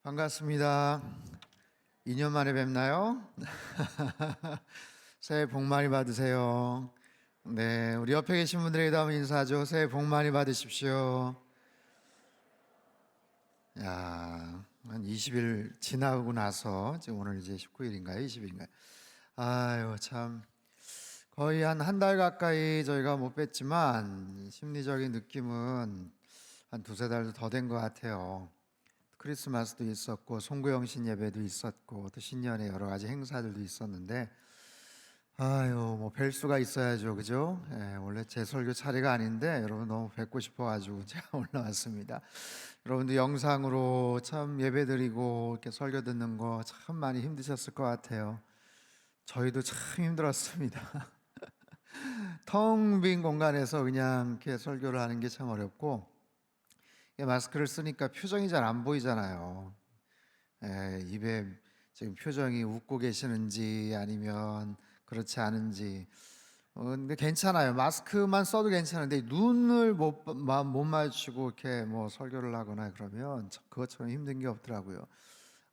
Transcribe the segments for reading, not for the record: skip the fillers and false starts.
반갑습니다. 2년 만에 뵙나요? 새해 복 많이 받으세요. 네, 우리 옆에 계신 분들에게도 한번 인사하죠. 새해 복 많이 받으십시오. 야, 한 20일 지나고 나서 지금 오늘 이제 19일인가요? 20일인가요? 아유, 참 거의 한 달 가까이 저희가 못 뵀지만 심리적인 느낌은 한 두세 달도 더 된 것 같아요. 크리스마스도 있었고 송구영신 예배도 있었고 또 신년에 여러 가지 행사들도 있었는데 아유 뭐 뵐 수가 있어야죠, 그죠? 예, 원래 제 설교 차례가 아닌데 여러분 너무 뵙고 싶어가지고 제가 올라왔습니다. 여러분도 영상으로 참 예배드리고 이렇게 설교 듣는 거 참 많이 힘드셨을 것 같아요. 저희도 참 힘들었습니다. 텅 빈 공간에서 그냥 이렇게 설교를 하는 게 참 어렵고 마스크를 쓰니까 표정이 잘 안 보이잖아요. 입에 지금 표정이 웃고 계시는지 아니면 그렇지 않은지. 근데 괜찮아요. 마스크만 써도 괜찮은데 눈을 못 마주치고 이렇게 뭐 설교를 하거나 그러면 그것처럼 힘든 게 없더라고요.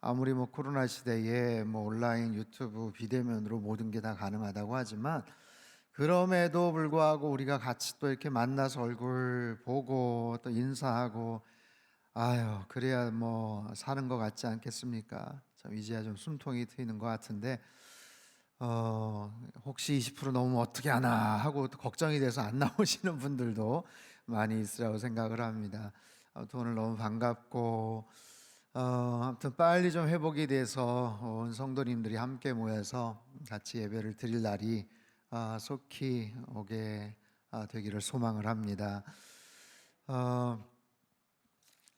아무리 뭐 코로나 시대에 뭐 온라인 유튜브 비대면으로 모든 게 다 가능하다고 하지만 그럼에도 불구하고 우리가 같이 또 이렇게 만나서 얼굴 보고 또 인사하고 아유 그래야 뭐 사는 것 같지 않겠습니까? 참 이제야 좀 숨통이 트이는 것 같은데 혹시 20% 넘으면 어떻게 하나 하고 또 걱정이 돼서 안 나오시는 분들도 많이 있으라고 생각을 합니다. 아무튼 오늘 너무 반갑고 아무튼 빨리 좀 회복이 돼서 온 성도님들이 함께 모여서 같이 예배를 드릴 날이 속히 오게 되기를 소망을 합니다. 어,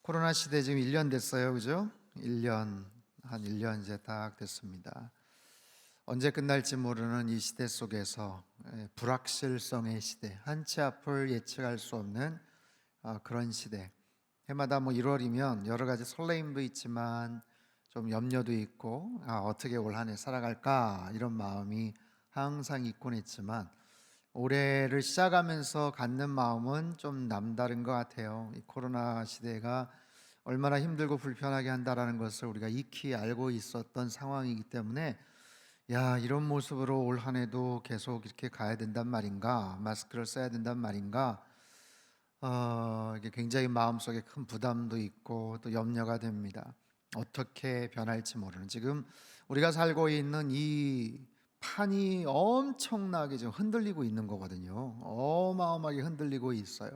코로나 시대 지금 1년 됐어요, 그죠? 1년, 한 1년 이제 딱 됐습니다. 언제 끝날지 모르는 이 시대 속에서 불확실성의 시대, 한치 앞을 예측할 수 없는 그런 시대. 해마다 뭐 1월이면 여러 가지 설레임도 있지만 좀 염려도 있고 어떻게 올 한 해 살아갈까 이런 마음이 항상 있곤 했지만 올해를 시작하면서 갖는 마음은 좀 남다른 것 같아요. 이 코로나 시대가 얼마나 힘들고 불편하게 한다라는 것을 우리가 익히 알고 있었던 상황이기 때문에 야, 이런 모습으로 올 한 해도 계속 이렇게 가야 된단 말인가, 마스크를 써야 된단 말인가, 이게 굉장히 마음속에 큰 부담도 있고 또 염려가 됩니다. 어떻게 변할지 모르는 지금 우리가 살고 있는 이 판이 엄청나게 지금 흔들리고 있는 거거든요. 어마어마하게 흔들리고 있어요.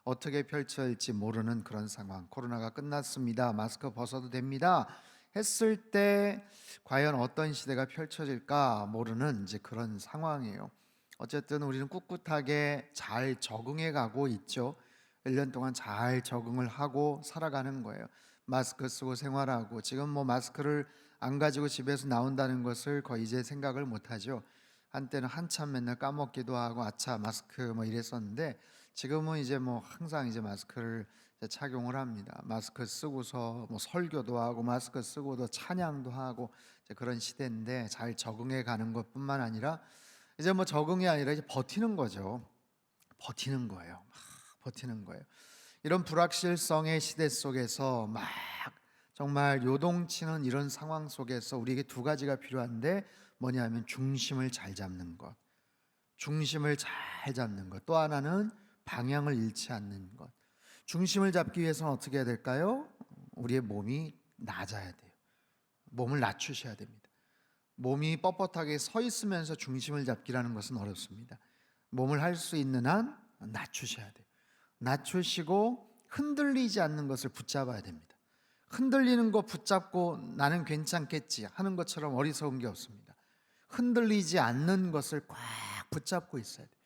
어떻게 펼쳐질지 모르는 그런 상황. 코로나가 끝났습니다. 마스크 벗어도 됩니다. 했을 때 과연 어떤 시대가 펼쳐질까 모르는 이제 그런 상황이에요. 어쨌든 우리는 꿋꿋하게 잘 적응해 가고 있죠. 1년 동안 잘 적응을 하고 살아가는 거예요. 마스크 쓰고 생활하고 지금 뭐 마스크를 안 가지고 집에서 나온다는 것을 거의 이제 생각을 못 하죠. 한때는 한참 맨날 까먹기도 하고 아차 마스크 뭐 이랬었는데 지금은 이제 뭐 항상 이제 마스크를 이제 착용을 합니다. 마스크 쓰고서 뭐 설교도 하고 마스크 쓰고도 찬양도 하고 이제 그런 시대인데 잘 적응해 가는 것뿐만 아니라 이제 뭐 적응이 아니라 이제 버티는 거죠. 버티는 거예요. 막 버티는 거예요. 이런 불확실성의 시대 속에서 막 정말 요동치는 이런 상황 속에서 우리에게 두 가지가 필요한데 뭐냐면 중심을 잘 잡는 것. 중심을 잘 잡는 것. 또 하나는 방향을 잃지 않는 것. 중심을 잡기 위해서는 어떻게 해야 될까요? 우리의 몸이 낮아야 돼요. 몸을 낮추셔야 됩니다. 몸이 뻣뻣하게 서 있으면서 중심을 잡기라는 것은 어렵습니다. 몸을 할 수 있는 한 낮추셔야 돼요. 낮추시고 흔들리지 않는 것을 붙잡아야 됩니다. 흔들리는 거 붙잡고 나는 괜찮겠지 하는 것처럼 어리석은 게 없습니다. 흔들리지 않는 것을 꽉 붙잡고 있어야 돼요.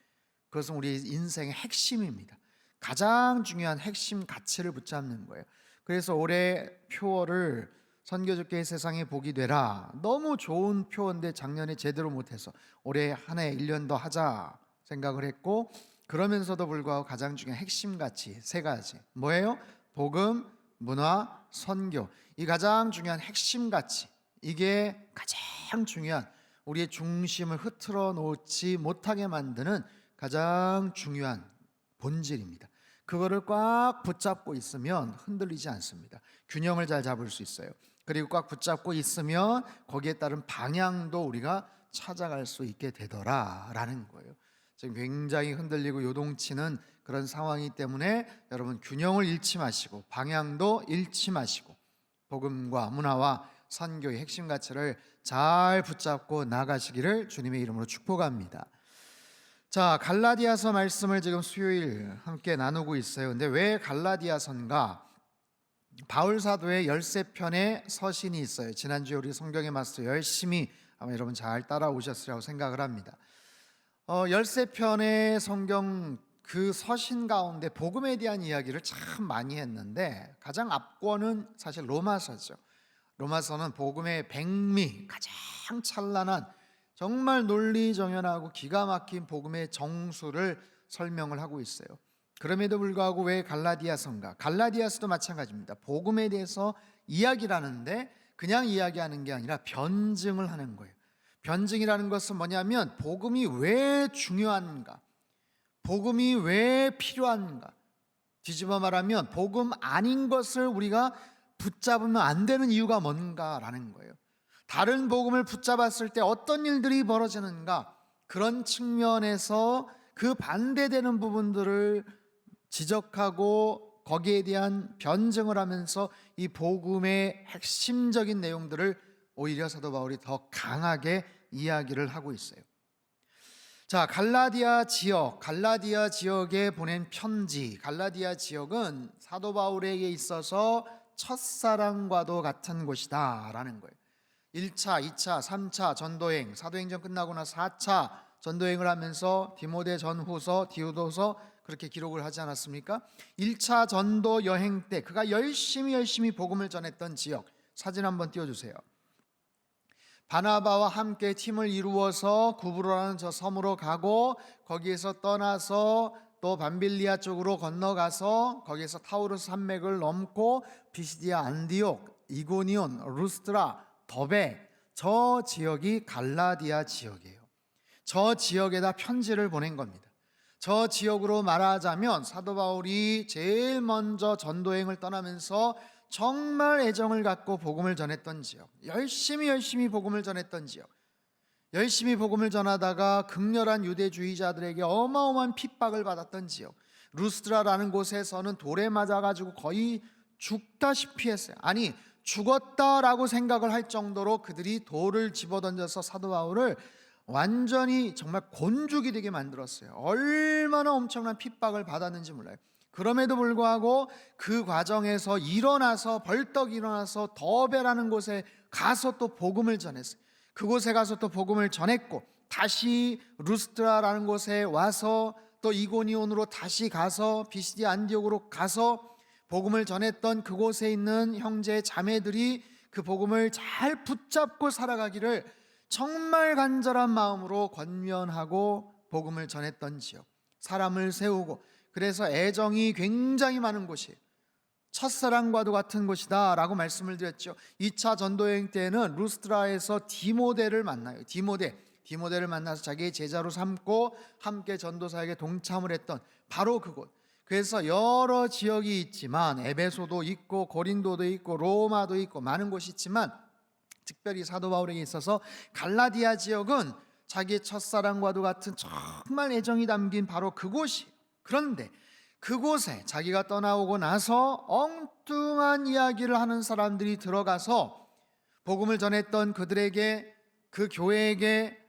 그것은 우리 인생의 핵심입니다. 가장 중요한 핵심 가치를 붙잡는 거예요. 그래서 올해 표어를 선교주께 세상에 복이 되라. 너무 좋은 표어인데 작년에 제대로 못해서 올해 한 해 1년 더 하자 생각을 했고 그러면서도 불구하고 가장 중요한 핵심 가치 세 가지 뭐예요? 복음, 문화, 선교. 이 가장 중요한 핵심 가치 이게 가장 중요한 우리의 중심을 흐트러 놓지 못하게 만드는 가장 중요한 본질입니다. 그거를 꽉 붙잡고 있으면 흔들리지 않습니다. 균형을 잘 잡을 수 있어요. 그리고 꽉 붙잡고 있으면 거기에 따른 방향도 우리가 찾아갈 수 있게 되더라라는 거예요. 지금 굉장히 흔들리고 요동치는 그런 상황이기 때문에 여러분 균형을 잃지 마시고 방향도 잃지 마시고 복음과 문화와 선교의 핵심 가치를 잘 붙잡고 나가시기를 주님의 이름으로 축복합니다. 자, 갈라디아서 말씀을 지금 수요일 함께 나누고 있어요. 근데 왜 갈라디아서인가? 바울 사도의 13편의 서신이 있어요. 지난주에 우리 성경의 마스터 열심히 아마 여러분 잘 따라오셨으리라고 생각을 합니다. 13편의 성경 그 서신 가운데 복음에 대한 이야기를 참 많이 했는데 가장 앞권은 사실 로마서죠. 로마서는 복음의 백미, 가장 찬란한 정말 논리정연하고 기가 막힌 복음의 정수를 설명을 하고 있어요. 그럼에도 불구하고 왜 갈라디아서인가? 갈라디아서도 마찬가지입니다. 복음에 대해서 이야기를 하는데 그냥 이야기하는 게 아니라 변증을 하는 거예요. 변증이라는 것은 뭐냐면 복음이 왜 중요한가? 복음이 왜 필요한가? 뒤집어 말하면 복음 아닌 것을 우리가 붙잡으면 안 되는 이유가 뭔가라는 거예요. 다른 복음을 붙잡았을 때 어떤 일들이 벌어지는가? 그런 측면에서 그 반대되는 부분들을 지적하고 거기에 대한 변증을 하면서 이 복음의 핵심적인 내용들을 오히려 사도 바울이 더 강하게 이야기를 하고 있어요. 자, 갈라디아 지역에 보낸 편지. 갈라디아 지역은 사도 바울에게 있어서 첫사랑과도 같은 곳이다 라는 거예요. 1차, 2차, 3차 전도행, 사도행전 끝나고 나서 4차 전도행을 하면서 디모데 전후서, 디오도서 그렇게 기록을 하지 않았습니까? 1차 전도 여행 때 그가 열심히 복음을 전했던 지역, 사진 한번 띄워주세요. 바나바와 함께 팀을 이루어서 구브로라는 저 섬으로 가고 거기에서 떠나서 또 밤빌리아 쪽으로 건너가서 거기에서 타우르스 산맥을 넘고 비시디아, 안디옥, 이고니온, 루스트라, 더베, 저 지역이 갈라디아 지역이에요. 저 지역에다 편지를 보낸 겁니다. 저 지역으로 말하자면 사도 바울이 제일 먼저 전도행을 떠나면서 정말 애정을 갖고 복음을 전했던 지역, 열심히 복음을 전했던 지역, 열심히 복음을 전하다가 극렬한 유대주의자들에게 어마어마한 핍박을 받았던 지역, 루스트라라는 곳에서는 돌에 맞아가지고 거의 죽다시피 했어요. 아니 죽었다라고 생각을 할 정도로 그들이 돌을 집어던져서 사도 바울을 완전히 정말 곤죽이 되게 만들었어요. 얼마나 엄청난 핍박을 받았는지 몰라요. 그럼에도 불구하고 그 과정에서 벌떡 일어나서 더베라는 곳에 가서 또 복음을 전했어요. 그곳에 가서 또 복음을 전했고 다시 루스트라라는 곳에 와서 또 이고니온으로 다시 가서 비시디아 안디옥으로 가서 복음을 전했던 그곳에 있는 형제 자매들이 그 복음을 잘 붙잡고 살아가기를 정말 간절한 마음으로 권면하고 복음을 전했던 지역, 사람을 세우고 그래서 애정이 굉장히 많은 곳이에요. 첫사랑과도 같은 곳이다 라고 말씀을 드렸죠. 2차 전도여행 때는 루스트라에서 디모데를 만나요. 디모데를 만나서 자기의 제자로 삼고 함께 전도사에게 동참을 했던 바로 그곳. 그래서 여러 지역이 있지만 에베소도 있고 고린도도 있고 로마도 있고 많은 곳이 있지만 특별히 사도 바울에게 있어서 갈라디아 지역은 자기의 첫사랑과도 같은 정말 애정이 담긴 바로 그곳이. 그런데 그곳에 자기가 떠나오고 나서 엉뚱한 이야기를 하는 사람들이 들어가서 복음을 전했던 그들에게, 그 교회에게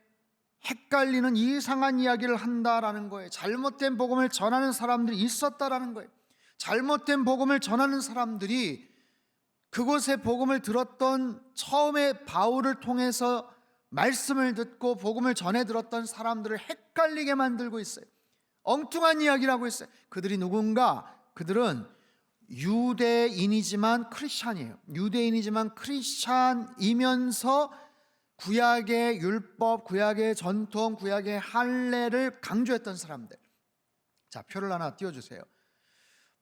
헷갈리는 이상한 이야기를 한다라는 거예요. 잘못된 복음을 전하는 사람들이 있었다라는 거예요. 잘못된 복음을 전하는 사람들이 그곳에 복음을 들었던, 처음에 바울을 통해서 말씀을 듣고 복음을 전해 들었던 사람들을 헷갈리게 만들고 있어요. 엉뚱한 이야기를 하고 있어요. 그들이 누군가? 그들은 유대인이지만 크리스찬이에요. 유대인이지만 크리스찬이면서 구약의 율법, 구약의 전통, 구약의 할례를 강조했던 사람들. 자, 표를 하나 띄워주세요.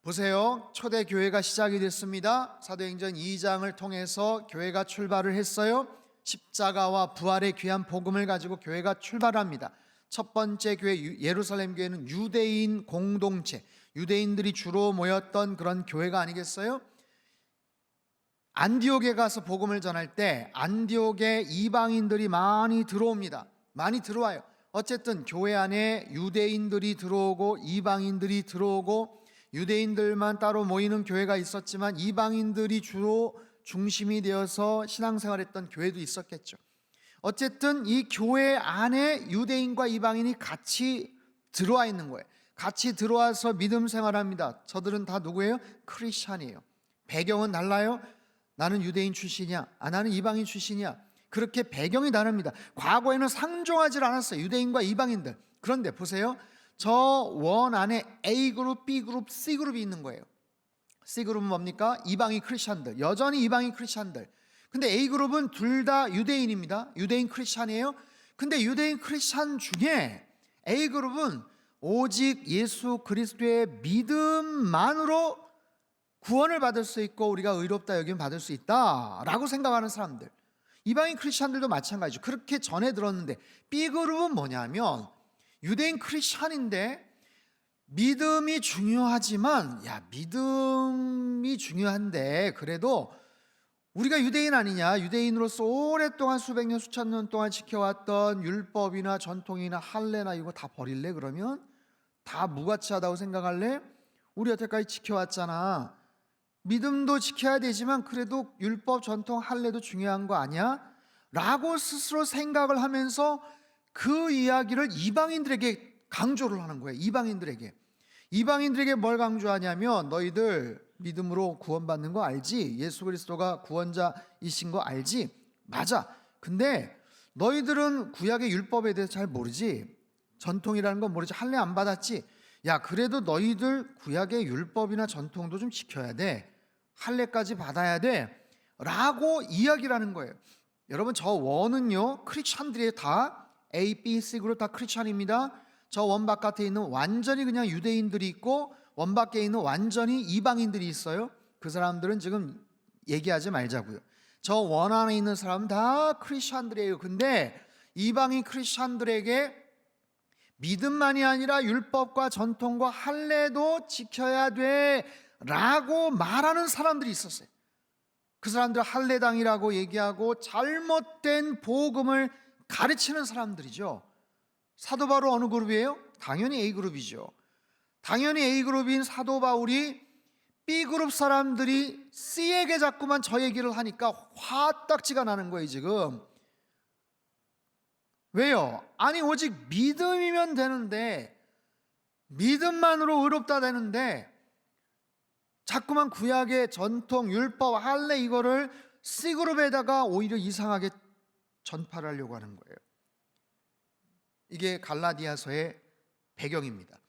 보세요. 초대교회가 시작이 됐습니다. 사도행전 2장을 통해서 교회가 출발을 했어요. 십자가와 부활의 귀한 복음을 가지고 교회가 출발합니다. 첫 번째 교회 예루살렘 교회는 유대인 공동체, 유대인들이 주로 모였던 그런 교회가 아니겠어요? 안디옥에 가서 복음을 전할 때 안디옥에 이방인들이 많이 들어옵니다. 많이 들어와요. 어쨌든 교회 안에 유대인들이 들어오고 이방인들이 들어오고, 유대인들만 따로 모이는 교회가 있었지만 이방인들이 주로 중심이 되어서 신앙생활했던 교회도 있었겠죠. 어쨌든 이 교회 안에 유대인과 이방인이 같이 들어와 있는 거예요. 같이 들어와서 믿음 생활합니다. 저들은 다 누구예요? 크리스찬이에요. 배경은 달라요. 나는 유대인 출신이야, 나는 이방인 출신이야. 그렇게 배경이 다릅니다. 과거에는 상종하지 않았어요, 유대인과 이방인들. 그런데 보세요, 저 원 안에 A그룹, B그룹, C그룹이 있는 거예요. C그룹은 뭡니까? 이방인 크리스찬들, 여전히 이방인 크리스찬들. 근데 A그룹은 둘 다 유대인입니다. 유대인 크리스찬이에요. 근데 유대인 크리스찬 중에 A그룹은 오직 예수 그리스도의 믿음만으로 구원을 받을 수 있고 우리가 의롭다 여기면 받을 수 있다라고 생각하는 사람들, 이방인 크리스찬들도 마찬가지죠. 그렇게 전해 들었는데, B그룹은 뭐냐면 유대인 크리스찬인데 믿음이 중요하지만, 믿음이 중요한데 그래도 우리가 유대인 아니냐, 유대인으로서 오랫동안 수백 년 수천 년 동안 지켜왔던 율법이나 전통이나 할례나 이거 다 버릴래? 그러면 다 무가치하다고 생각할래? 우리 여태까지 지켜왔잖아. 믿음도 지켜야 되지만 그래도 율법, 전통, 할례도 중요한 거 아니야? 라고 스스로 생각을 하면서 그 이야기를 이방인들에게 강조를 하는 거예요. 이방인들에게 뭘 강조하냐면, 너희들 믿음으로 구원받는 거 알지? 예수 그리스도가 구원자이신 거 알지? 맞아. 근데 너희들은 구약의 율법에 대해서 잘 모르지? 전통이라는 건 모르지? 할례 안 받았지? 그래도 너희들 구약의 율법이나 전통도 좀 지켜야 돼. 할례까지 받아야 돼. 라고 이야기를 하는 거예요. 여러분, 저 원은요, 크리스찬들이 다 A, B, C 그룹 다 크리스찬입니다. 저 원 바깥에 있는 완전히 그냥 유대인들이 있고 원 밖에 있는 완전히 이방인들이 있어요. 그 사람들은 지금 얘기하지 말자고요. 저 원 안에 있는 사람은 다 크리스찬들이에요. 근데 이방인 크리스찬들에게 믿음만이 아니라 율법과 전통과 할례도 지켜야 돼 라고 말하는 사람들이 있었어요. 그 사람들 할례당이라고 얘기하고 잘못된 복음을 가르치는 사람들이죠. 사도 바울 어느 그룹이에요? 당연히 A그룹이죠. 당연히 A그룹인 사도 바울이 B그룹 사람들이 C에게 자꾸만 저 얘기를 하니까 화딱지가 나는 거예요 지금. 왜요? 아니 오직 믿음이면 되는데, 믿음만으로 의롭다 되는데 자꾸만 구약의 전통, 율법, 할례 이거를 C그룹에다가 오히려 이상하게 전파를 하려고 하는 거예요. 이게 갈라디아서의 배경입니다.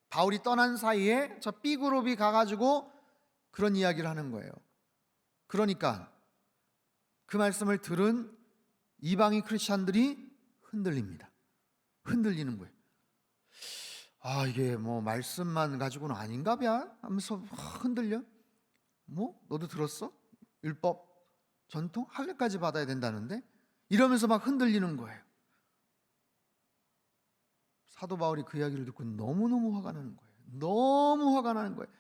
바울이 떠난 사이에 저 B그룹이 가가지고 그런 이야기를 하는 거예요. 그러니까 그 말씀을 들은 이방인 크리스찬들이 흔들립니다. 흔들리는 거예요. 이게 뭐 말씀만 가지고는 아닌가 봐 하면서 흔들려. 너도 들었어? 율법, 전통, 할례까지 받아야 된다는데? 이러면서 막 흔들리는 거예요. 사도 바울이 그 이야기를 듣고 너무너무 화가 나는 거예요. 너무 화가 나는 거예요.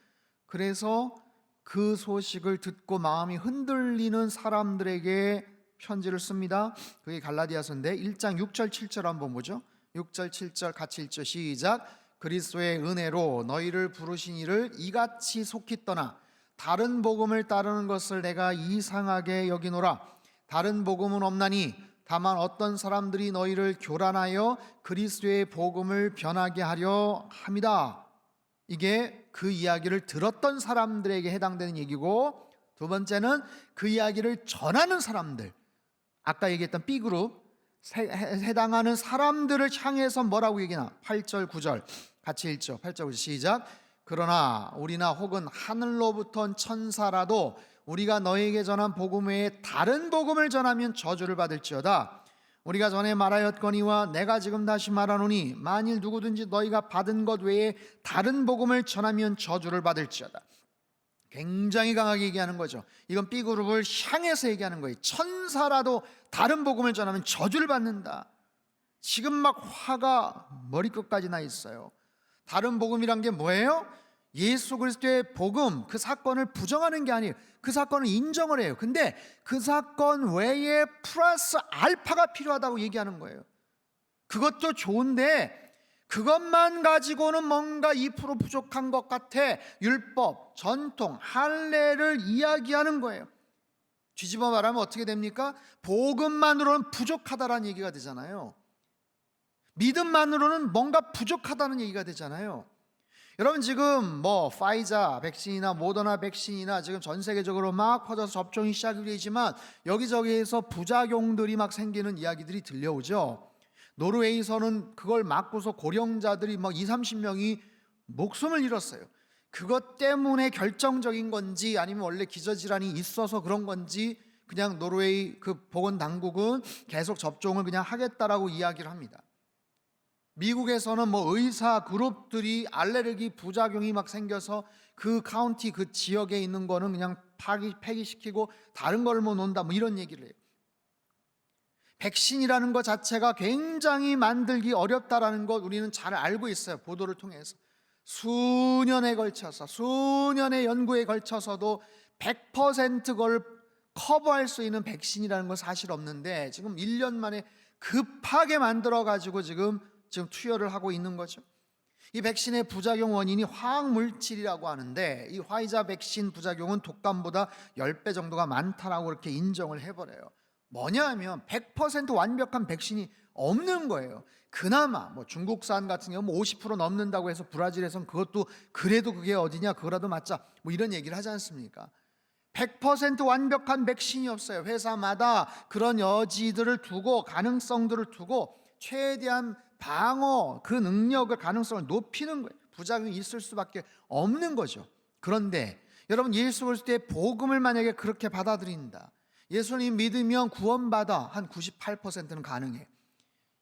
그래서 그 소식을 듣고 마음이 흔들리는 사람들에게 편지를 씁니다. 그게 갈라디아서인데 1장 6절 7절 한번 보죠. 6절 7절 같이 읽죠. 시작. 그리스도의 은혜로 너희를 부르신 이를 이같이 속히 떠나 다른 복음을 따르는 것을 내가 이상하게 여기노라. 다른 복음은 없나니 다만 어떤 사람들이 너희를 교란하여 그리스도의 복음을 변하게 하려 함이다. 이게 그 이야기를 들었던 사람들에게 해당되는 얘기고, 두 번째는 그 이야기를 전하는 사람들, 아까 얘기했던 B그룹 해당하는 사람들을 향해서 뭐라고 얘기나? 8절 9절 같이 읽죠. 8절 9절 시작. 그러나 우리나 혹은 하늘로부터 온 천사라도 우리가 너에게 전한 복음 외에 다른 복음을 전하면 저주를 받을지어다. 우리가 전에 말하였거니와 내가 지금 다시 말하노니 만일 누구든지 너희가 받은 것 외에 다른 복음을 전하면 저주를 받을지어다. 굉장히 강하게 얘기하는 거죠. 이건 B그룹을 향해서 얘기하는 거예요. 천사라도 다른 복음을 전하면 저주를 받는다. 지금 막 화가 머리끝까지 나 있어요. 다른 복음이란 게 뭐예요? 예수 그리스도의 복음, 그 사건을 부정하는 게 아니에요. 그 사건을 인정을 해요. 근데 그 사건 외에 플러스 알파가 필요하다고 얘기하는 거예요. 그것도 좋은데 그것만 가지고는 뭔가 2% 부족한 것 같아. 율법, 전통, 할례를 이야기하는 거예요. 뒤집어 말하면 어떻게 됩니까? 복음만으로는 부족하다라는 얘기가 되잖아요. 믿음만으로는 뭔가 부족하다는 얘기가 되잖아요. 여러분, 지금 파이자 백신이나 모더나 백신이나 지금 전 세계적으로 막 퍼져서 접종이 시작이 되지만 여기저기에서 부작용들이 막 생기는 이야기들이 들려오죠. 노르웨이에서는 그걸 맞고서 고령자들이 막 20-30명이 목숨을 잃었어요. 그것 때문에 결정적인 건지 아니면 원래 기저질환이 있어서 그런 건지 그냥 노르웨이 그 보건당국은 계속 접종을 그냥 하겠다라고 이야기를 합니다. 미국에서는 의사 그룹들이 알레르기 부작용이 막 생겨서 그 카운티 그 지역에 있는 거는 그냥 폐기시키고 다른 걸 놓는다 이런 얘기를 해요. 백신이라는 것 자체가 굉장히 만들기 어렵다라는 것 우리는 잘 알고 있어요. 보도를 통해서 수년에 걸쳐서 수년의 연구에 걸쳐서도 100% 그걸 커버할 수 있는 백신이라는 건 사실 없는데 지금 1년 만에 급하게 만들어 가지고 지금 투여를 하고 있는 거죠. 이 백신의 부작용 원인이 화학물질이라고 하는데 이 화이자 백신 부작용은 독감보다 10배 정도가 많다라고 이렇게 인정을 해버려요. 뭐냐 하면 100% 완벽한 백신이 없는 거예요. 그나마 중국산 같은 경우 50% 넘는다고 해서 브라질에선 그것도 그래도 그게 어디냐, 그거라도 맞자 이런 얘기를 하지 않습니까? 100% 완벽한 백신이 없어요. 회사마다 그런 여지들을 두고 가능성들을 두고 최대한 방어 그 능력을 가능성을 높이는 거예요. 부작용이 있을 수밖에 없는 거죠. 그런데 여러분, 예수 그리스도의 복음을 만약에 그렇게 받아들인다, 예수님 믿으면 구원받아 한 98%는 가능해.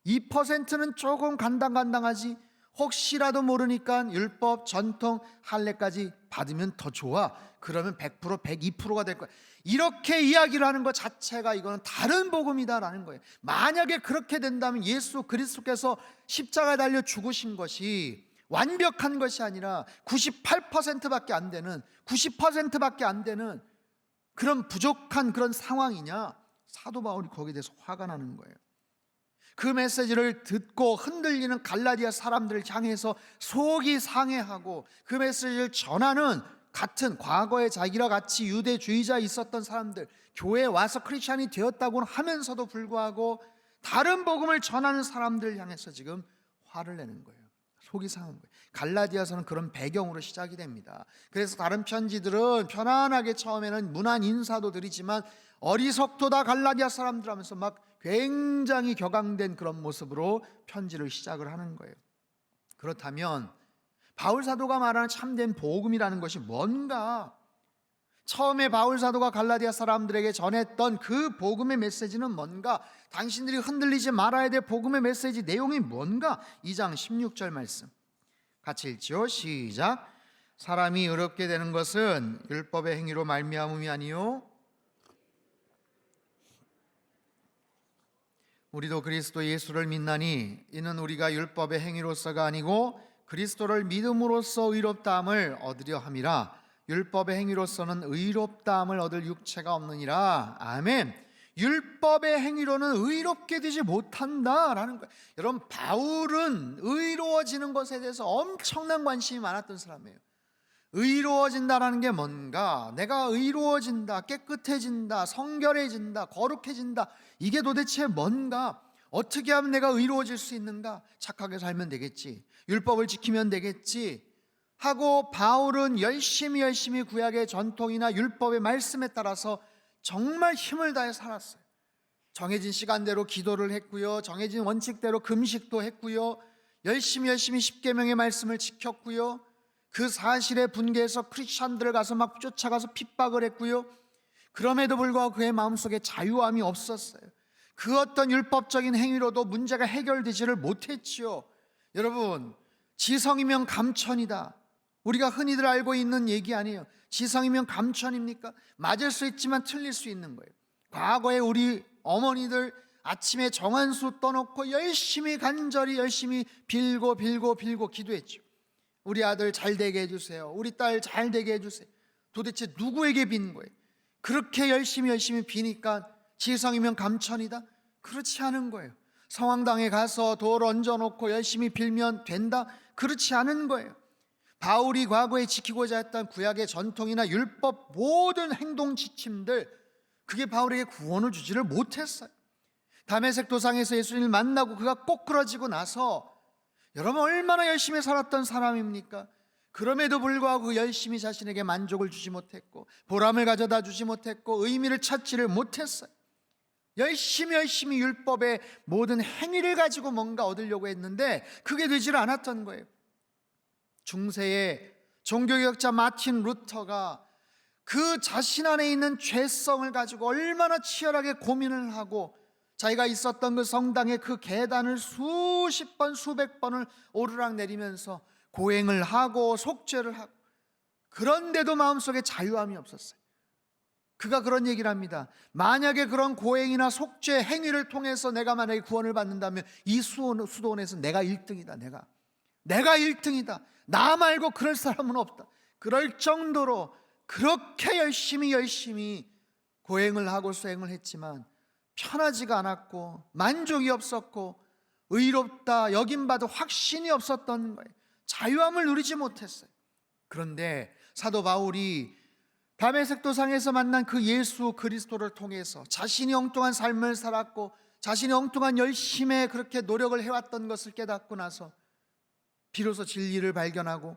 2%는 조금 간당간당하지. 혹시라도 모르니까 율법, 전통, 할례까지 받으면 더 좋아. 그러면 100%, 102%가 될 거야. 이렇게 이야기를 하는 것 자체가 이거는 다른 복음이다라는 거예요. 만약에 그렇게 된다면 예수 그리스도께서 십자가에 달려 죽으신 것이 완벽한 것이 아니라 98%밖에 안 되는, 90%밖에 안 되는 그런 부족한 그런 상황이냐? 사도 바울이 거기에 대해서 화가 나는 거예요. 그 메시지를 듣고 흔들리는 갈라디아 사람들을 향해서 속이 상해하고 그 메시지를 전하는 같은 과거에 자기와 같이 유대주의자 있었던 사람들, 교회에 와서 크리스찬이 되었다고는 하면서도 불구하고 다른 복음을 전하는 사람들을 향해서 지금 화를 내는 거예요. 속이 상한 거예요. 갈라디아서는 그런 배경으로 시작이 됩니다. 그래서 다른 편지들은 편안하게 처음에는 문안 인사도 드리지만 어리석도다 갈라디아 사람들 하면서 막 굉장히 격앙된 그런 모습으로 편지를 시작을 하는 거예요. 그렇다면 바울 사도가 말하는 참된 복음이라는 것이 뭔가? 처음에 바울 사도가 갈라디아 사람들에게 전했던 그 복음의 메시지는 뭔가? 당신들이 흔들리지 말아야 될 복음의 메시지 내용이 뭔가? 2장 16절 말씀 같이 읽지요. 시작. 사람이 의롭게 되는 것은 율법의 행위로 말미암음이 아니요 우리도 그리스도 예수를 믿나니 이는 우리가 율법의 행위로서가 아니고 그리스도를 믿음으로써 의롭다함을 얻으려 함이라. 율법의 행위로서는 의롭다함을 얻을 육체가 없느니라. 아멘. 율법의 행위로는 의롭게 되지 못한다라는 거예요. 여러분, 바울은 의로워지는 것에 대해서 엄청난 관심이 많았던 사람이에요. 의로워진다라는 게 뭔가? 내가 의로워진다, 깨끗해진다, 성결해진다, 거룩해진다, 이게 도대체 뭔가? 어떻게 하면 내가 의로워질 수 있는가? 착하게 살면 되겠지, 율법을 지키면 되겠지 하고 바울은 열심히 구약의 전통이나 율법의 말씀에 따라서 정말 힘을 다해 살았어요. 정해진 시간대로 기도를 했고요, 정해진 원칙대로 금식도 했고요, 열심히 십계명의 말씀을 지켰고요, 그 사실에 분개해서 크리스찬들을 가서 막 쫓아가서 핍박을 했고요. 그럼에도 불구하고 그의 마음속에 자유함이 없었어요. 그 어떤 율법적인 행위로도 문제가 해결되지를 못했지요. 여러분, 지성이면 감천이다, 우리가 흔히들 알고 있는 얘기 아니에요. 지성이면 감천입니까? 맞을 수 있지만 틀릴 수 있는 거예요. 과거에 우리 어머니들 아침에 정한수 떠놓고 열심히 간절히 열심히 빌고 기도했죠. 우리 아들 잘 되게 해주세요. 우리 딸 잘 되게 해주세요. 도대체 누구에게 빈 거예요? 그렇게 열심히 비니까 지성이면 감천이다? 그렇지 않은 거예요. 성황당에 가서 돌 얹어놓고 열심히 빌면 된다? 그렇지 않은 거예요. 바울이 과거에 지키고자 했던 구약의 전통이나 율법 모든 행동 지침들, 그게 바울에게 구원을 주지를 못했어요. 다메섹 도상에서 예수님을 만나고 그가 꼬꾸라지고 나서 여러분 얼마나 열심히 살았던 사람입니까? 그럼에도 불구하고 그 열심히 자신에게 만족을 주지 못했고 보람을 가져다 주지 못했고 의미를 찾지를 못했어요. 열심히 율법의 모든 행위를 가지고 뭔가 얻으려고 했는데 그게 되지를 않았던 거예요. 중세의 종교개혁자 마틴 루터가 그 자신 안에 있는 죄성을 가지고 얼마나 치열하게 고민을 하고 자기가 있었던 그 성당의 그 계단을 수십 번 수백 번을 오르락 내리면서 고행을 하고 속죄를 하고, 그런데도 마음속에 자유함이 없었어요. 그가 그런 얘기를 합니다. 만약에 그런 고행이나 속죄 행위를 통해서 내가 만약에 구원을 받는다면 이 수도원에서 내가 1등이다. 내가 1등이다. 나 말고 그럴 사람은 없다. 그럴 정도로 그렇게 열심히 고행을 하고 수행을 했지만 편하지가 않았고 만족이 없었고 의롭다 여김받을 확신이 없었던 거예요. 자유함을 누리지 못했어요. 그런데 사도 바울이 다메섹 도상에서 만난 그 예수 그리스도를 통해서 자신이 엉뚱한 삶을 살았고 자신이 엉뚱한 열심에 그렇게 노력을 해왔던 것을 깨닫고 나서 비로소 진리를 발견하고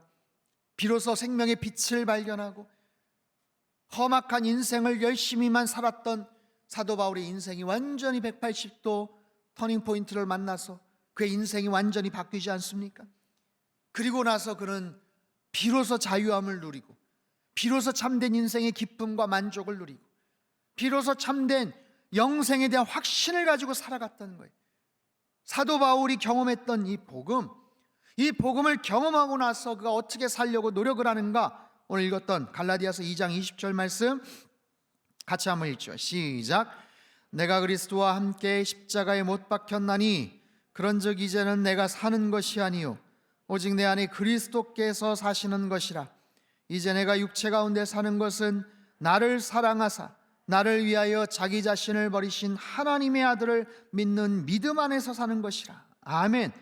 비로소 생명의 빛을 발견하고 험악한 인생을 열심히만 살았던 사도 바울의 인생이 완전히 180도 터닝포인트를 만나서 그의 인생이 완전히 바뀌지 않습니까? 그리고 나서 그는 비로소 자유함을 누리고 비로소 참된 인생의 기쁨과 만족을 누리고 비로소 참된 영생에 대한 확신을 가지고 살아갔다는 거예요. 사도 바울이 경험했던 이 복음을 경험하고 나서 그가 어떻게 살려고 노력을 하는가, 오늘 읽었던 갈라디아서 2장 20절 말씀 같이 한번 읽죠. 시작. 내가 그리스도와 함께 십자가에 못 박혔나니 그런즉 이제는 내가 사는 것이 아니요 오직 내 안에 그리스도께서 사시는 것이라. 이제 내가 육체 가운데 사는 것은 나를 사랑하사 나를 위하여 자기 자신을 버리신 하나님의 아들을 믿는 믿음 안에서 사는 것이라. 아멘.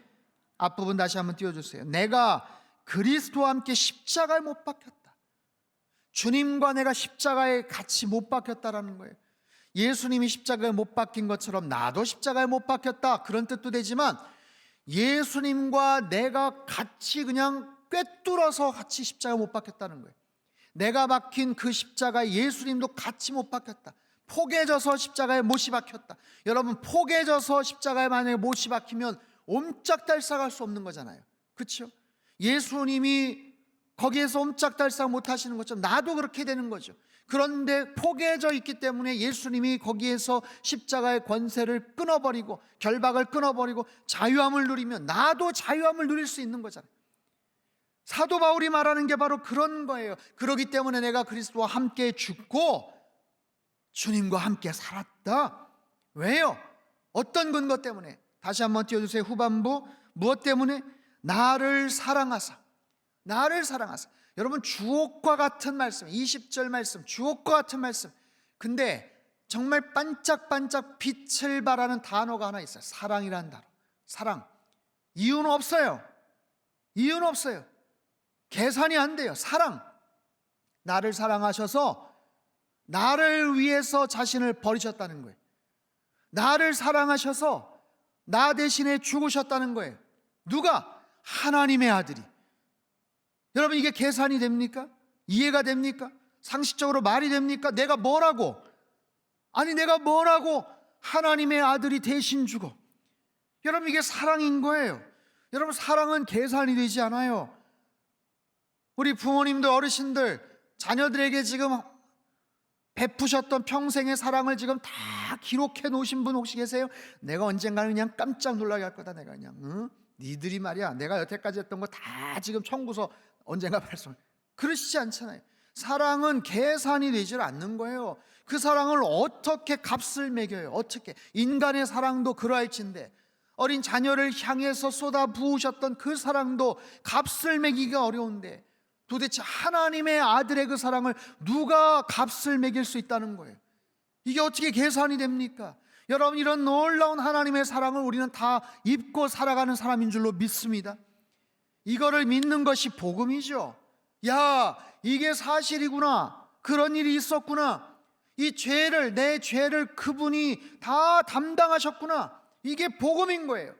앞부분 다시 한번 띄워주세요. 내가 그리스도와 함께 십자가에 못 박혔다. 주님과 내가 십자가에 같이 못 박혔다라는 거예요. 예수님이 십자가에 못 박힌 것처럼 나도 십자가에 못 박혔다, 그런 뜻도 되지만 예수님과 내가 같이 그냥 꿰뚫어서 같이 십자가에 못 박혔다는 거예요. 내가 박힌 그 십자가에 예수님도 같이 못 박혔다. 포개져서 십자가에 못이 박혔다. 여러분, 포개져서 십자가에 만약에 못이 박히면 옴짝달싹할 수 없는 거잖아요. 그렇죠? 예수님이 거기에서 옴짝달싹 못하시는 것처럼 나도 그렇게 되는 거죠. 그런데 포개져 있기 때문에 예수님이 거기에서 십자가의 권세를 끊어버리고 결박을 끊어버리고 자유함을 누리면 나도 자유함을 누릴 수 있는 거잖아요. 사도 바울이 말하는 게 바로 그런 거예요. 그렇기 때문에 내가 그리스도와 함께 죽고 주님과 함께 살았다. 왜요? 어떤 근거 때문에? 다시 한번 띄워주세요. 후반부. 무엇 때문에? 나를 사랑하사. 여러분, 주옥과 같은 말씀, 20절 말씀, 주옥과 같은 말씀. 근데 정말 반짝반짝 빛을 발하는 단어가 하나 있어요. 사랑이라는 단어. 사랑. 이유는 없어요. 계산이 안 돼요. 사랑. 나를 사랑하셔서 나를 위해서 자신을 버리셨다는 거예요. 나를 사랑하셔서 나 대신에 죽으셨다는 거예요. 누가? 하나님의 아들이. 여러분, 이게 계산이 됩니까? 이해가 됩니까? 상식적으로 말이 됩니까? 내가 뭐라고 하나님의 아들이 대신 죽어. 여러분, 이게 사랑인 거예요. 여러분, 사랑은 계산이 되지 않아요. 우리 부모님들, 어르신들, 자녀들에게 지금 베푸셨던 평생의 사랑을 지금 다 기록해 놓으신 분 혹시 계세요? 내가 언젠가는 그냥 깜짝 놀라게 할 거다. 내가 그냥 니들이 말이야, 내가 여태까지 했던 거 다 지금 청구서 언젠가 발송. 그러시지 않잖아요. 사랑은 계산이 되질 않는 거예요. 그 사랑을 어떻게 값을 매겨요? 어떻게? 인간의 사랑도 그러할진데 어린 자녀를 향해서 쏟아 부으셨던 그 사랑도 값을 매기기가 어려운데 도대체 하나님의 아들의 그 사랑을 누가 값을 매길 수 있다는 거예요? 이게 어떻게 계산이 됩니까? 여러분, 이런 놀라운 하나님의 사랑을 우리는 다 입고 살아가는 사람인 줄로 믿습니다. 이거를 믿는 것이 복음이죠. 야, 이게 사실이구나. 그런 일이 있었구나. 이 죄를, 내 죄를 그분이 다 담당하셨구나. 이게 복음인 거예요.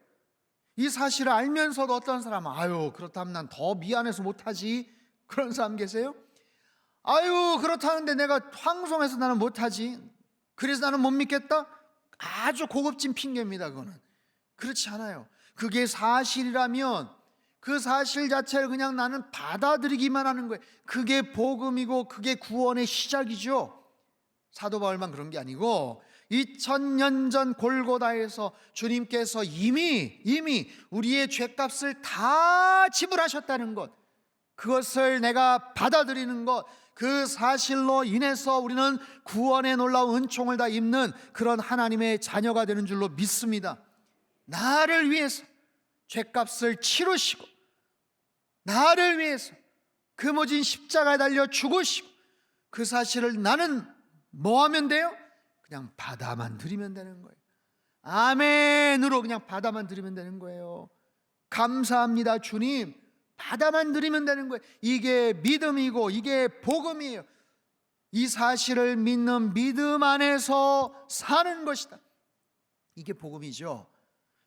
이 사실을 알면서도 어떤 사람은 아유, 그렇다면 난 더 미안해서 못하지. 그런 사람 계세요? 아유, 그렇다는데 내가 황송해서 나는 못하지. 그래서 나는 못 믿겠다? 아주 고급진 핑계입니다. 그거는 그렇지 않아요. 그게 사실이라면 그 사실 자체를 그냥 나는 받아들이기만 하는 거예요. 그게 복음이고 그게 구원의 시작이죠. 사도 바울만 그런 게 아니고 2000년 전 골고다에서 주님께서 이미 우리의 죄값을 다 지불하셨다는 것, 그것을 내가 받아들이는 것, 그 사실로 인해서 우리는 구원의 놀라운 은총을 다 입는 그런 하나님의 자녀가 되는 줄로 믿습니다. 나를 위해서 죄값을 치르시고 나를 위해서 금오진 십자가에 달려 죽으시고 그 사실을 나는 뭐 하면 돼요? 그냥 받아만 들이면 되는 거예요. 아멘으로 그냥 받아만 들이면 되는 거예요. 감사합니다 주님, 받아만 들이면 되는 거예요. 이게 믿음이고 이게 복음이에요. 이 사실을 믿는 믿음 안에서 사는 것이다. 이게 복음이죠.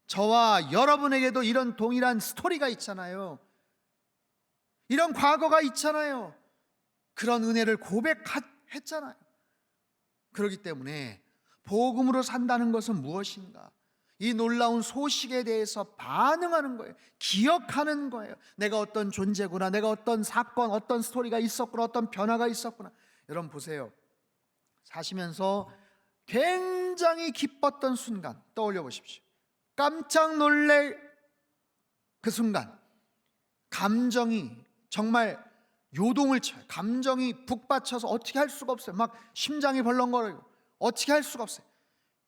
저와 여러분에게도 이런 동일한 스토리가 있잖아요. 이런 과거가 있잖아요. 그런 은혜를 고백했잖아요. 그렇기 때문에 복음으로 산다는 것은 무엇인가? 이 놀라운 소식에 대해서 반응하는 거예요. 기억하는 거예요. 내가 어떤 존재구나, 내가 어떤 사건, 어떤 스토리가 있었구나, 어떤 변화가 있었구나. 여러분 보세요. 사시면서 굉장히 기뻤던 순간 떠올려 보십시오. 깜짝 놀랄 그 순간, 감정이 정말 요동을 쳐요. 감정이 북받쳐서 어떻게 할 수가 없어요. 막 심장이 벌렁거리고 어떻게 할 수가 없어요.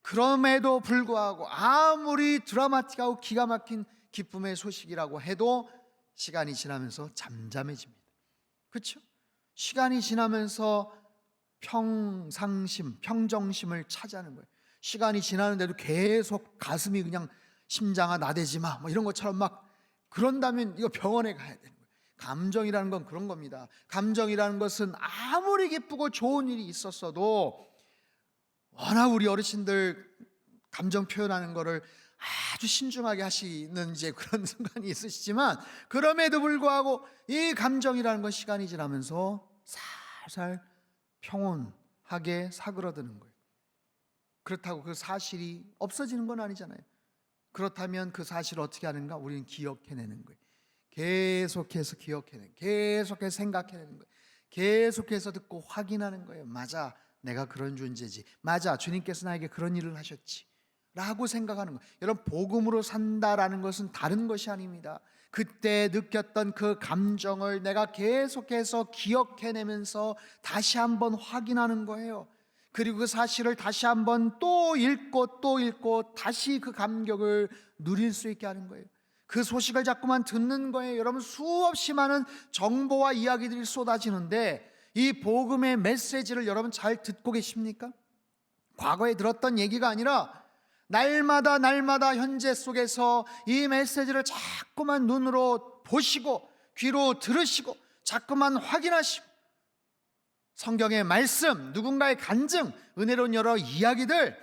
그럼에도 불구하고 아무리 드라마틱하고 기가 막힌 기쁨의 소식이라고 해도 시간이 지나면서 잠잠해집니다. 그렇죠? 시간이 지나면서 평상심, 평정심을 차지하는 거예요. 시간이 지나는데도 계속 가슴이 그냥 심장아 나대지 마, 뭐 이런 것처럼 막 그런다면 이거 병원에 가야 되는 거예요. 감정이라는 건 그런 겁니다. 감정이라는 것은 아무리 기쁘고 좋은 일이 있었어도 워낙 우리 어르신들 감정 표현하는 거를 아주 신중하게 하시는 이제 그런 순간이 있으시지만 그럼에도 불구하고 이 감정이라는 건 시간이 지나면서 살살 평온하게 사그러드는 거예요. 그렇다고 그 사실이 없어지는 건 아니잖아요. 그렇다면 그 사실을 어떻게 하는가? 우리는 기억해내는 거예요. 계속해서 기억해내는 거예요. 계속해서 생각해내는 거예요. 계속해서 듣고 확인하는 거예요. 맞아, 내가 그런 존재지. 맞아, 주님께서 나에게 그런 일을 하셨지 라고 생각하는 거예요. 여러분, 복음으로 산다라는 것은 다른 것이 아닙니다. 그때 느꼈던 그 감정을 내가 계속해서 기억해내면서 다시 한번 확인하는 거예요. 그리고 그 사실을 다시 한번 또 읽고 또 읽고 다시 그 감격을 누릴 수 있게 하는 거예요. 그 소식을 자꾸만 듣는 거예요. 여러분, 수없이 많은 정보와 이야기들이 쏟아지는데 이 복음의 메시지를 여러분 잘 듣고 계십니까? 과거에 들었던 얘기가 아니라 날마다 현재 속에서 이 메시지를 자꾸만 눈으로 보시고 귀로 들으시고 자꾸만 확인하시고 성경의 말씀, 누군가의 간증, 은혜로운 여러 이야기들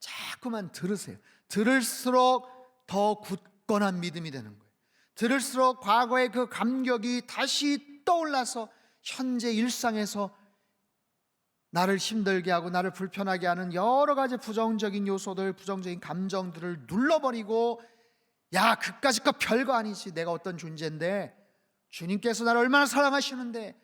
자꾸만 들으세요. 들을수록 더 굳건한 믿음이 되는 거예요. 들을수록 과거의 그 감격이 다시 떠올라서 현재 일상에서 나를 힘들게 하고 나를 불편하게 하는 여러 가지 부정적인 요소들, 부정적인 감정들을 눌러버리고 야, 그까짓 거 별거 아니지. 내가 어떤 존재인데 주님께서 나를 얼마나 사랑하시는데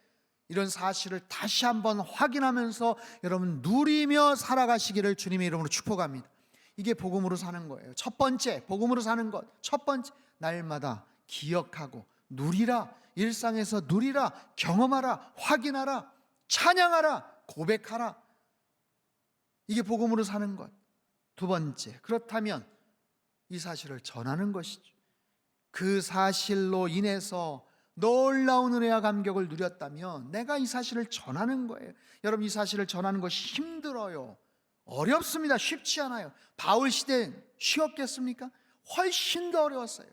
이런 사실을 다시 한번 확인하면서 여러분 누리며 살아가시기를 주님의 이름으로 축복합니다. 이게 복음으로 사는 거예요. 첫 번째, 복음으로 사는 것. 첫 번째, 날마다 기억하고 누리라. 일상에서 누리라, 경험하라, 확인하라, 찬양하라, 고백하라. 이게 복음으로 사는 것. 두 번째, 그렇다면 이 사실을 전하는 것이죠. 그 사실로 인해서 놀라운 은혜와 감격을 누렸다면 내가 이 사실을 전하는 거예요. 여러분, 이 사실을 전하는 것이 힘들어요. 어렵습니다. 쉽지 않아요. 바울 시대엔 쉬웠겠습니까? 훨씬 더 어려웠어요.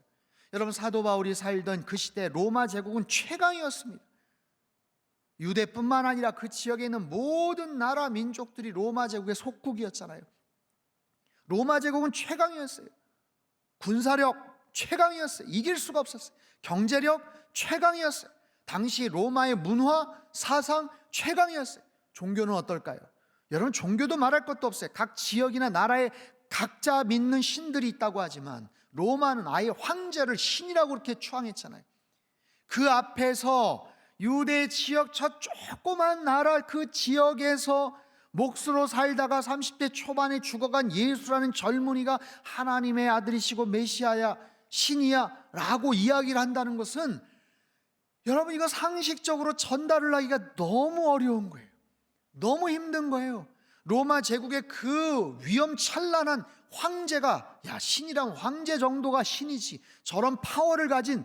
여러분, 사도 바울이 살던 그 시대 로마 제국은 최강이었습니다. 유대뿐만 아니라 그 지역에 있는 모든 나라 민족들이 로마 제국의 속국이었잖아요. 로마 제국은 최강이었어요. 군사력 최강이었어요. 이길 수가 없었어요. 경제력 최강이었어요. 당시 로마의 문화, 사상 최강이었어요. 종교는 어떨까요? 여러분, 종교도 말할 것도 없어요. 각 지역이나 나라에 각자 믿는 신들이 있다고 하지만 로마는 아예 황제를 신이라고 그렇게 추앙했잖아요. 그 앞에서 유대 지역 저 조그만 나라 그 지역에서 몫으로 살다가 30대 초반에 죽어간 예수라는 젊은이가 하나님의 아들이시고 메시아야, 신이야 라고 이야기를 한다는 것은 여러분, 이거 상식적으로 전달을 하기가 너무 어려운 거예요. 너무 힘든 거예요. 로마 제국의 그 위험찬란한 황제가, 야, 신이랑 황제 정도가 신이지, 저런 파워를 가진,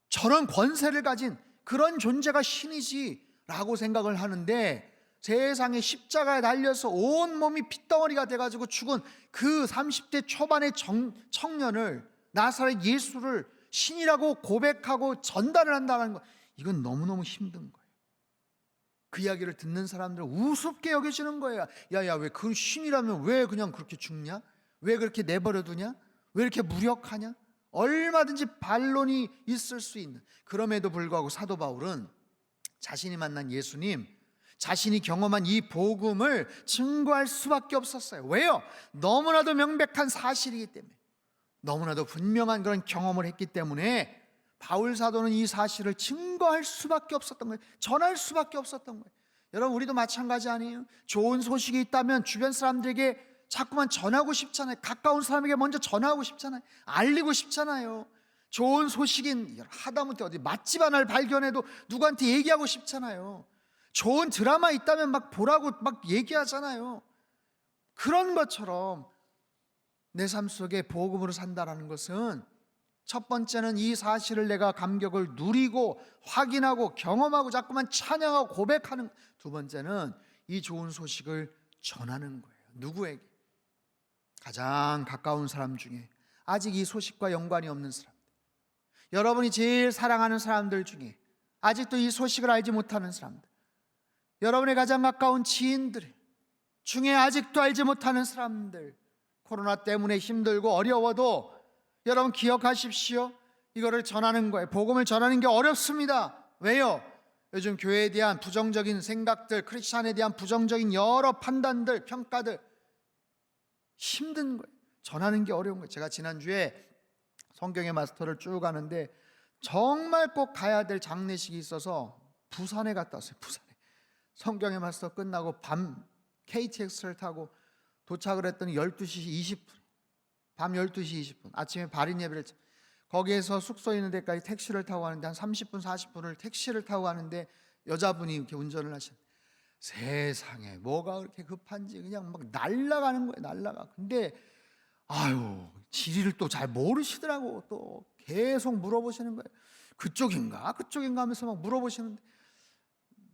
저런 권세를 가진 그런 존재가 신이지 라고 생각을 하는데, 세상에 십자가에 달려서 온몸이 핏덩어리가 돼가지고 죽은 그 30대 초반의 청년을, 나사렛 예수를 신이라고 고백하고 전달을 한다는 것, 이건 너무너무 힘든 거예요. 그 이야기를 듣는 사람들은 우습게 여겨지는 거예요. 야야, 왜 그 신이라면 왜 그냥 그렇게 죽냐? 왜 그렇게 내버려 두냐? 왜 이렇게 무력하냐? 얼마든지 반론이 있을 수 있는, 그럼에도 불구하고 사도 바울은 자신이 만난 예수님, 자신이 경험한 이 복음을 증거할 수밖에 없었어요. 왜요? 너무나도 명백한 사실이기 때문에, 너무나도 분명한 그런 경험을 했기 때문에 바울 사도는 이 사실을 증거할 수밖에 없었던 거예요. 전할 수밖에 없었던 거예요. 여러분, 우리도 마찬가지 아니에요? 좋은 소식이 있다면 주변 사람들에게 자꾸만 전하고 싶잖아요. 가까운 사람에게 먼저 전하고 싶잖아요. 알리고 싶잖아요. 좋은 소식인, 하다못해 어디 맛집 하나를 발견해도 누구한테 얘기하고 싶잖아요. 좋은 드라마 있다면 막 보라고 막 얘기하잖아요. 그런 것처럼 내 삶 속에 복음으로 산다라는 것은, 첫 번째는 이 사실을 내가 감격을 누리고 확인하고 경험하고 자꾸만 찬양하고 고백하는, 두 번째는 이 좋은 소식을 전하는 거예요. 누구에게? 가장 가까운 사람 중에, 아직 이 소식과 연관이 없는 사람들, 여러분이 제일 사랑하는 사람들 중에 아직도 이 소식을 알지 못하는 사람들, 여러분의 가장 가까운 지인들 중에 아직도 알지 못하는 사람들, 코로나 때문에 힘들고 어려워도 여러분 기억하십시오. 이거를 전하는 거예요. 복음을 전하는 게 어렵습니다. 왜요? 요즘 교회에 대한 부정적인 생각들, 크리스찬에 대한 부정적인 여러 판단들, 평가들, 힘든 거예요. 전하는 게 어려운 거예요. 제가 지난주에 성경의 마스터를 쭉 가는데 정말 꼭 가야 될 장례식이 있어서 부산에 갔다 왔어요. 부산에. 성경의 마스터 끝나고 밤 KTX를 타고 도착을 했더니 12시 20분, 밤 12시 20분, 아침에 발인 예배를, 거기에서 숙소 있는 데까지 택시를 타고 가는데 한 30분 40분을 택시를 타고 가는데 여자분이 이렇게 운전을 하시는, 세상에 뭐가 그렇게 급한지 그냥 막 날아가는 거예요. 날아가. 근데 아유, 지리를 또 잘 모르시더라고. 또 계속 물어보시는 거예요. 그쪽인가 그쪽인가 하면서 막 물어보시는데,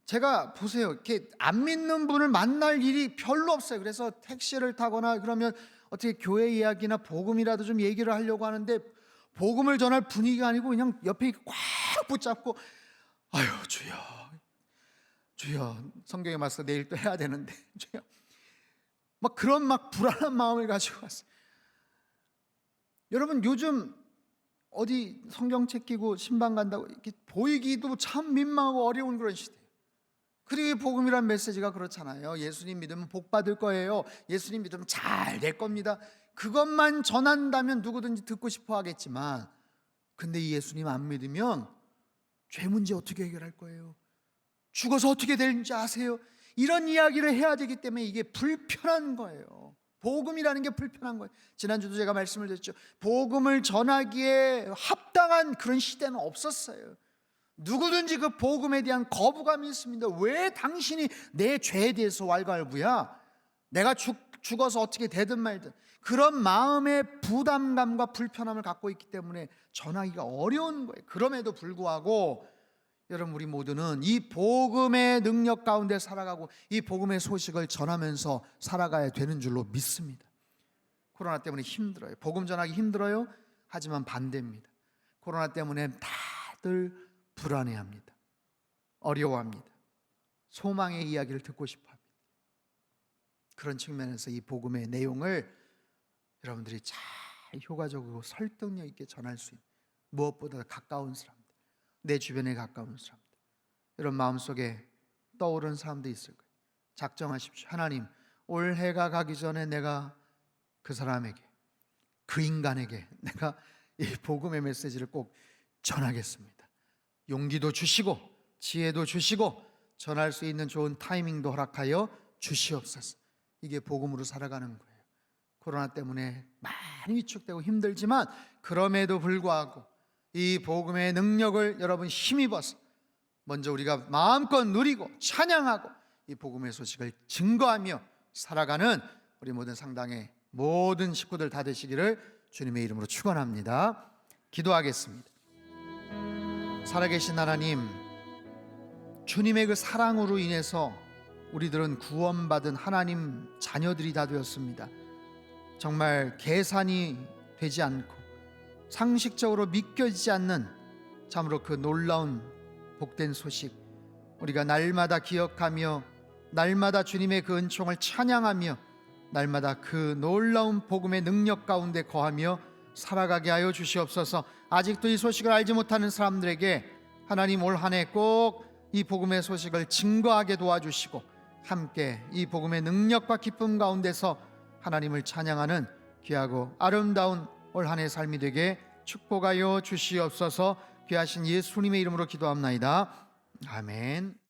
제가 보세요, 이렇게 안 믿는 분을 만날 일이 별로 없어요. 그래서 택시를 타거나 그러면 어떻게 교회 이야기나 복음이라도 좀 얘기를 하려고 하는데, 복음을 전할 분위기가 아니고 그냥 옆에 꽉 붙잡고, 아유 주여, 주여, 성경에 맞서 내일 또 해야 되는데 주여, 막 그런 막 불안한 마음을 가지고 갔어요. 여러분, 요즘 어디 성경책 끼고 신방 간다고 이렇게 보이기도 참 민망하고 어려운 그런 시대예요. 그리고 복음이란 메시지가 그렇잖아요. 예수님 믿으면 복 받을 거예요. 예수님 믿으면 잘 될 겁니다. 그것만 전한다면 누구든지 듣고 싶어 하겠지만, 근데 이 예수님 안 믿으면 죄 문제 어떻게 해결할 거예요? 죽어서 어떻게 되는지 아세요? 이런 이야기를 해야 되기 때문에 이게 불편한 거예요. 복음이라는 게 불편한 거예요. 지난주도 제가 말씀을 드렸죠. 복음을 전하기에 합당한 그런 시대는 없었어요. 누구든지 그 복음에 대한 거부감이 있습니다. 왜 당신이 내 죄에 대해서 왈가왈부야? 내가 죽어서 어떻게 되든 말든 그런 마음의 부담감과 불편함을 갖고 있기 때문에 전하기가 어려운 거예요. 그럼에도 불구하고 여러분, 우리 모두는 이 복음의 능력 가운데 살아가고 이 복음의 소식을 전하면서 살아가야 되는 줄로 믿습니다. 코로나 때문에 힘들어요. 복음 전하기 힘들어요. 하지만 반대입니다. 코로나 때문에 다들 불안해합니다. 어려워합니다. 소망의 이야기를 듣고 싶어합니다. 그런 측면에서 이 복음의 내용을 여러분들이 잘 효과적으로 설득력 있게 전할 수 있는, 무엇보다 가까운 사람들, 내 주변에 가까운 사람들, 이런 마음속에 떠오르는 사람도 있을 거예요. 작정하십시오. 하나님, 올해가 가기 전에 내가 그 사람에게, 그 인간에게 내가 이 복음의 메시지를 꼭 전하겠습니다. 용기도 주시고 지혜도 주시고 전할 수 있는 좋은 타이밍도 허락하여 주시옵소서. 이게 복음으로 살아가는 거예요. 코로나 때문에 많이 위축되고 힘들지만 그럼에도 불구하고 이 복음의 능력을 여러분 힘입어서 먼저 우리가 마음껏 누리고 찬양하고 이 복음의 소식을 증거하며 살아가는 우리 모든 상당의 모든 식구들 다 되시기를 주님의 이름으로 축원합니다. 기도하겠습니다. 살아계신 하나님, 주님의 그 사랑으로 인해서 우리들은 구원받은 하나님 자녀들이 다 되었습니다. 정말 계산이 되지 않고 상식적으로 믿겨지지 않는 참으로 그 놀라운 복된 소식, 우리가 날마다 기억하며 날마다 주님의 그 은총을 찬양하며 날마다 그 놀라운 복음의 능력 가운데 거하며 살아가게 하여 주시옵소서. 아직도 이 소식을 알지 못하는 사람들에게 하나님 올 한 해 꼭 이 복음의 소식을 증거하게 도와주시고 함께 이 복음의 능력과 기쁨 가운데서 하나님을 찬양하는 귀하고 아름다운 올 한 해 삶이 되게 축복하여 주시옵소서. 귀하신 예수님의 이름으로 기도합나이다. 아멘.